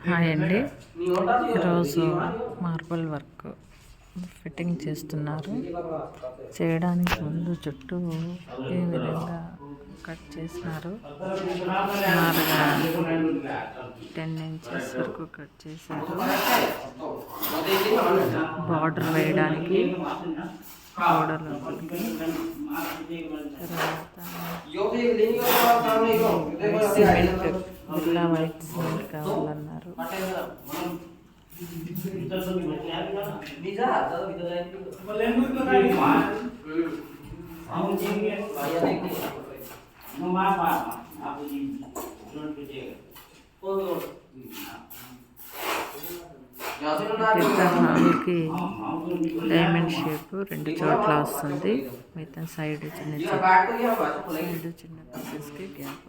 Hi అండి. ఈరోజు marble work fitting చేస్తున్నారు. చేయడానికి ముందు చుట్టూ ఈ విధంగా కట్ చేసినారు. సుమారుగా 10 ఇంచెస్ వరకు కట్ చేశారు. బార్డర్ వేయడానికి గోడ లోపలికి. తర్వాత సిమెంట్, బిర్లా వైట్ సిమెంట్ కావాలన్నారు. పెద్ద హాల్కి డైమండ్ షేప్ 2 చోట్ల వస్తుంది. మిగతా సైడ్ చిన్న పీసెస్కి గ్యాప్.